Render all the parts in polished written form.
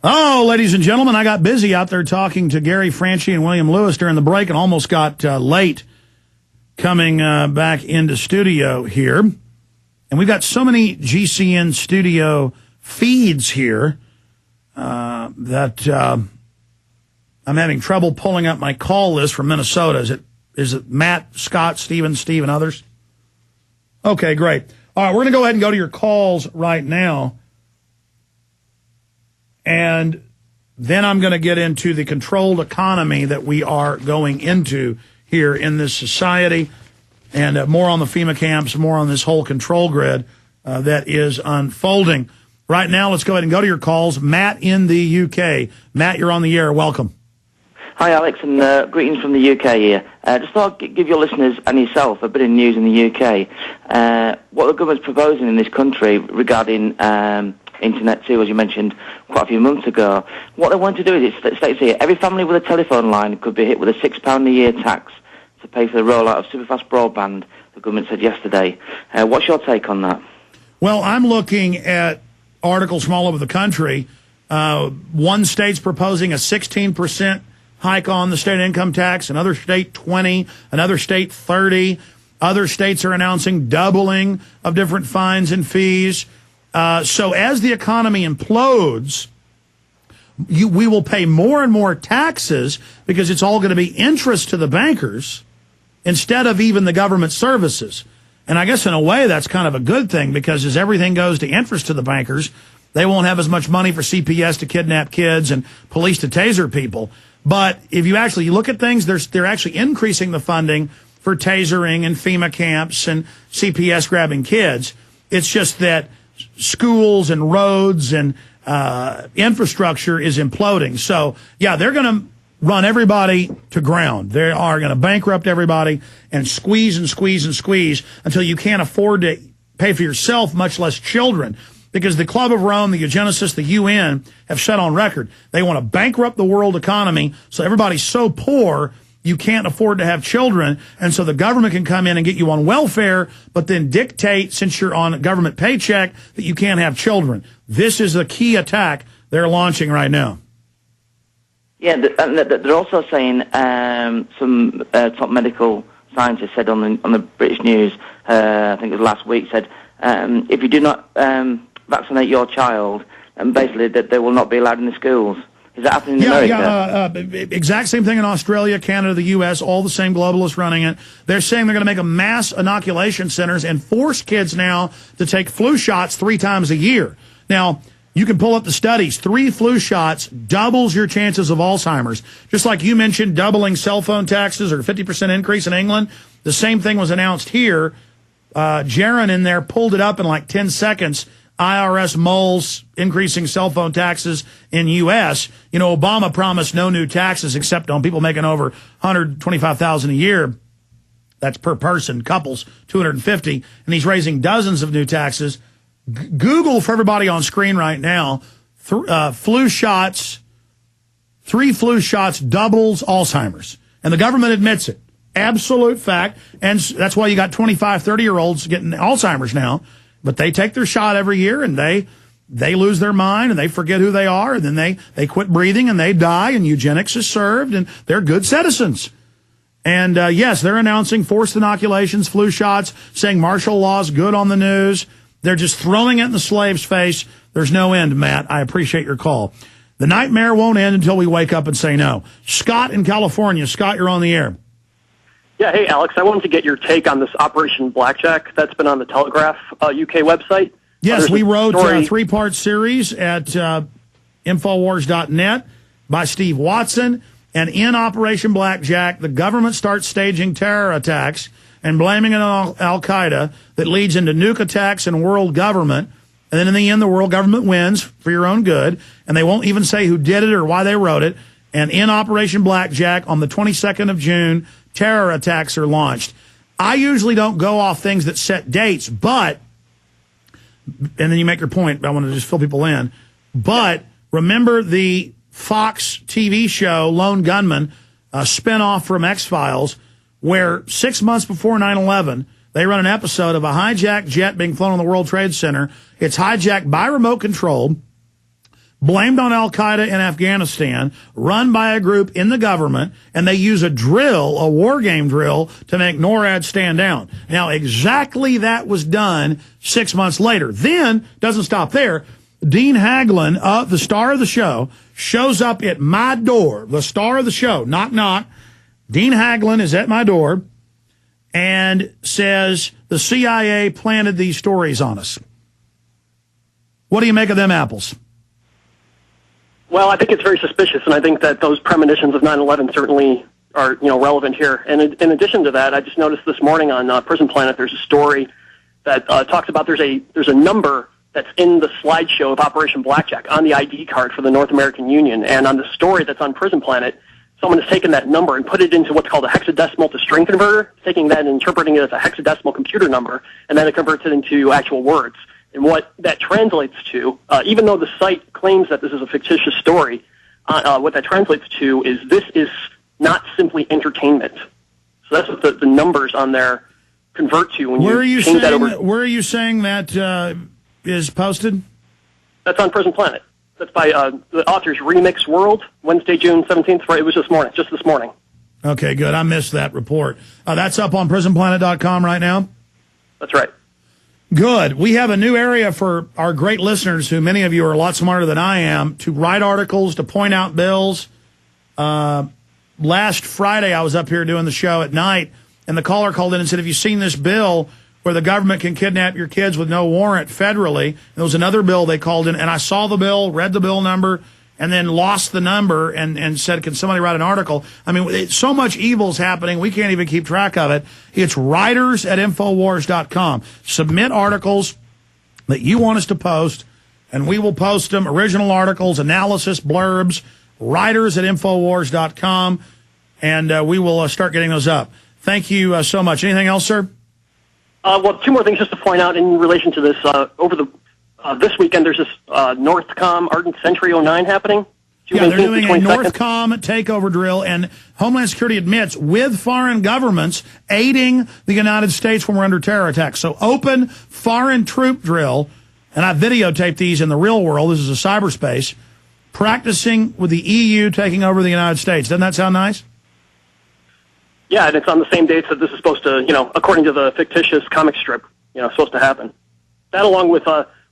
Oh, ladies and gentlemen, I got busy out there talking to Gary Franchi and William Lewis during the break and almost got late coming back into studio here. And we've got so many GCN studio feeds here that I'm having trouble pulling up my call list from Minnesota. Is it Matt, Scott, Steven, Steve, and others? Okay, great. All right, we're going to go ahead and go to your calls right now. And then I'm going to get into the controlled economy that we are going into here in this society, and more on the FEMA camps, more on this whole control grid that is unfolding. Right now, let's go ahead and go to your calls. Matt in the UK. Matt, you're on the air. Welcome. Hi, Alex, and greetings from the UK here. Just thought I'd give your listeners and yourself a bit of news in the UK. What the government's proposing in this country regarding Internet too, as you mentioned quite a few months ago. What they want to do is, it states here, every family with a telephone line could be hit with a £6 a year tax to pay for the rollout of superfast broadband, the government said yesterday. What's your take on that? Well, I'm looking at articles from all over the country. One state's proposing a 16% hike on the state income tax, another state 20, another state 30. Other states are announcing doubling of different fines and fees. So as the economy implodes, we will pay more and more taxes because it's all going to be interest to the bankers instead of even the government services. And I guess in a way that's kind of a good thing, because as everything goes to interest to the bankers, they won't have as much money for CPS to kidnap kids and police to taser people. But if you actually look at things, they're actually increasing the funding for tasering and FEMA camps and CPS grabbing kids. It's just that schools and roads and infrastructure is imploding. So, yeah, they're going to run everybody to ground. They are going to bankrupt everybody and squeeze and squeeze and squeeze until you can't afford to pay for yourself, much less children. Because the Club of Rome, the eugenicists, the UN have said on record, they want to bankrupt the world economy so everybody's so poor you can't afford to have children, and so the government can come in and get you on welfare, but then dictate, since you're on a government paycheck, that you can't have children. This is a key attack they're launching right now. Yeah, and they're also saying some top medical scientists said on the British news, I think it was last week, said if you do not vaccinate your child, basically that they will not be allowed in the schools. Is that happening in America? Yeah, exact same thing in Australia, Canada, the U.S., all the same globalists running it. They're saying they're going to make a mass inoculation centers and force kids now to take flu shots 3 times a year. Now, you can pull up the studies. 3 flu shots doubles your chances of Alzheimer's. Just like you mentioned, doubling cell phone taxes or 50% increase in England, the same thing was announced here. Jaron in there pulled it up in like 10 seconds. IRS moles increasing cell phone taxes in U.S. You know, Obama promised no new taxes except on people making over $125,000 a year. That's per person, couples, $250, and he's raising dozens of new taxes. Google for everybody on screen right now, flu shots, 3 flu shots doubles Alzheimer's. And the government admits it. Absolute fact. And that's why you got 25, 30-year-olds getting Alzheimer's now. But they take their shot every year, and they lose their mind, and they forget who they are, and then they quit breathing, and they die, and eugenics is served, and they're good citizens. And, yes, they're announcing forced inoculations, flu shots, saying martial law is good on the news. They're just throwing it in the slave's face. There's no end, Matt. I appreciate your call. The nightmare won't end until we wake up and say no. Scott in California. Scott, you're on the air. Yeah, hey, Alex, I wanted to get your take on this Operation Blackjack that's been on the Telegraph UK website. Yes, we wrote a 3-part series at Infowars.net by Steve Watson. And in Operation Blackjack, the government starts staging terror attacks and blaming it on Al-Qaeda that leads into nuke attacks and world government. And then in the end, the world government wins for your own good. And they won't even say who did it or why they wrote it. And in Operation Blackjack, on the 22nd of June, terror attacks are launched. I usually don't go off things that set dates, but, and then you make your point, I want to just fill people in, but remember the Fox TV show, Lone Gunman, a spinoff from X-Files, where 6 months before 9/11, they run an episode of a hijacked jet being flown on the World Trade Center. It's hijacked by remote control blamed on al-Qaeda in Afghanistan, run by a group in the government, and they use a drill, a war game drill, to make NORAD stand down. Now, exactly that was done 6 months later. Then, doesn't stop there, Dean Haglund, the star of the show, shows up at my door, the star of the show, knock, knock. Dean Haglund is at my door and says the CIA planted these stories on us. What do you make of them apples? Well, I think it's very suspicious, and I think that those premonitions of 9/11 certainly are, relevant here. And in addition to that, I just noticed this morning on Prison Planet, there's a story that talks about there's a number that's in the slideshow of Operation Blackjack on the ID card for the North American Union, and on the story that's on Prison Planet, someone has taken that number and put it into what's called a hexadecimal to string converter, taking that and interpreting it as a hexadecimal computer number, and then it converts it into actual words. And what that translates to, even though the site claims that this is a fictitious story, what that translates to is this is not simply entertainment. So that's what the numbers on there convert to when you change that over. Where are you saying that is posted? That's on Prison Planet. That's by the author's Remix World, Wednesday, June 17th. It was just this morning. Okay, good. I missed that report. That's up on prisonplanet.com right now? That's right. Good. We have a new area for our great listeners, who many of you are a lot smarter than I am, to write articles, to point out bills. Last Friday, I was up here doing the show at night, and the caller called in and said, have you seen this bill where the government can kidnap your kids with no warrant federally? And there was another bill they called in, and I saw the bill, read the bill number, and then lost the number and said, can somebody write an article? I mean, so much evil's happening, we can't even keep track of it. It's writers at Infowars.com. Submit articles that you want us to post, and we will post them, original articles, analysis, blurbs, writers at Infowars.com, and we will start getting those up. Thank you so much. Anything else, sir? Well, two more things just to point out in relation to this. This weekend, there's this Northcom Ardent Century 09 happening. Yeah, they're doing a Northcom takeover drill, and Homeland Security admits with foreign governments aiding the United States when we're under terror attack. So open foreign troop drill, and I videotaped these in the real world. This is a cyberspace, practicing with the EU taking over the United States. Doesn't that sound nice? Yeah, and it's on the same dates that this is supposed to, according to the fictitious comic strip, supposed to happen. That along with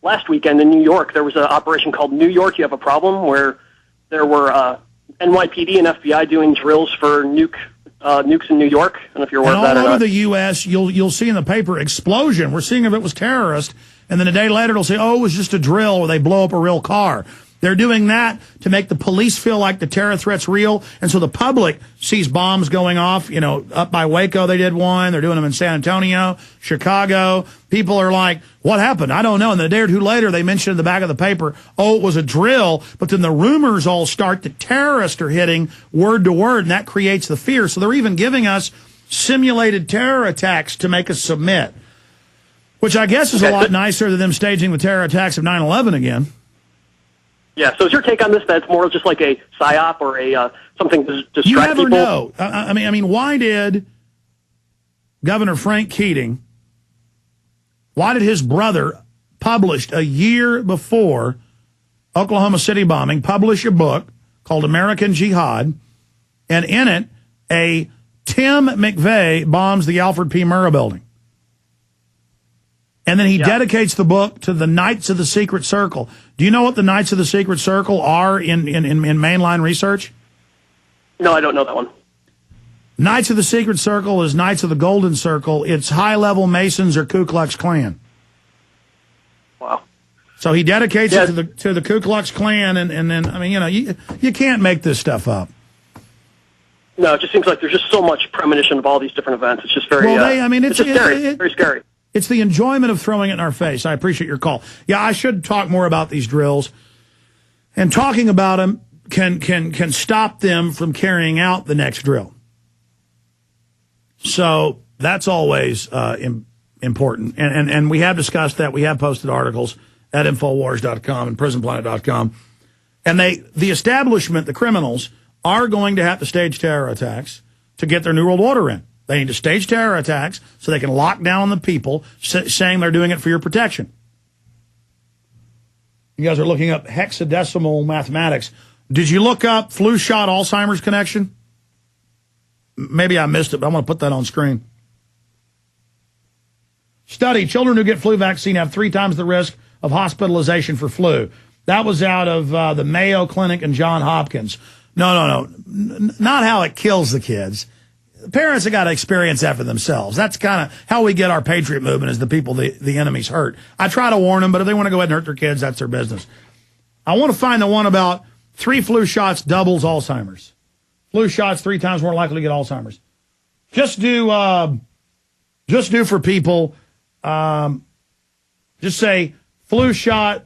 last weekend in New York, there was an operation called New York, You Have a Problem, where there were NYPD and FBI doing drills for nukes in New York. I don't know if you're aware of that or not. All over the U.S., you'll see in the paper, explosion. We're seeing if it was terrorist, and then a day later it'll say, oh, it was just a drill where they blow up a real car. They're doing that to make the police feel like the terror threat's real, and so the public sees bombs going off. Up by Waco they did one. They're doing them in San Antonio, Chicago. People are like, what happened? I don't know. And then a day or two later, they mentioned in the back of the paper, oh, it was a drill. But then the rumors all start that terrorists are hitting word to word, and that creates the fear. So they're even giving us simulated terror attacks to make us submit, which I guess is a lot nicer than them staging the terror attacks of 9/11 again. Yeah, so is your take on this that it's more just like a psyop or a something to distract people? You never know. I mean, why did Governor Frank Keating, why did his brother, published a year before Oklahoma City bombing, publish a book called American Jihad, and in it, a Tim McVeigh bombs the Alfred P. Murrah building? And then he dedicates the book to the Knights of the Secret Circle. Do you know what the Knights of the Secret Circle are in mainline research? No, I don't know that one. Knights of the Secret Circle is Knights of the Golden Circle. It's high-level Masons or Ku Klux Klan. Wow. So he dedicates it to the Ku Klux Klan, and then, I mean, you can't make this stuff up. No, it just seems like there's just so much premonition of all these different events. It's just very, it's just scary. It's very scary. It's the enjoyment of throwing it in our face. I appreciate your call. Yeah, I should talk more about these drills. And talking about them can stop them from carrying out the next drill. So that's always important. And we have discussed that. We have posted articles at Infowars.com and PrisonPlanet.com. And the establishment, the criminals, are going to have to stage terror attacks to get their New World Order in. They need to stage terror attacks so they can lock down the people saying they're doing it for your protection. You guys are looking up hexadecimal mathematics. Did you look up flu shot Alzheimer's connection? Maybe I missed it, but I'm going to put that on screen. Study, children who get flu vaccine have 3 times the risk of hospitalization for flu. That was out of the Mayo Clinic and Johns Hopkins. No. Not how it kills the kids. Parents have got to experience that for themselves. That's kind of how we get our patriot movement, is the people the enemy's hurt. I try to warn them, but if they want to go ahead and hurt their kids, that's their business. I want to find the one about 3 flu shots doubles Alzheimer's. Flu shots 3 times more likely to get Alzheimer's. Just do for people, just say flu shot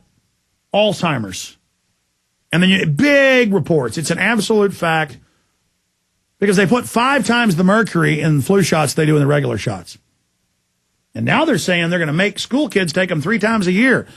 Alzheimer's. And then big reports. It's an absolute fact, because they put 5 times the mercury in flu shots they do in the regular shots. And now they're saying they're going to make school kids take them 3 times a year.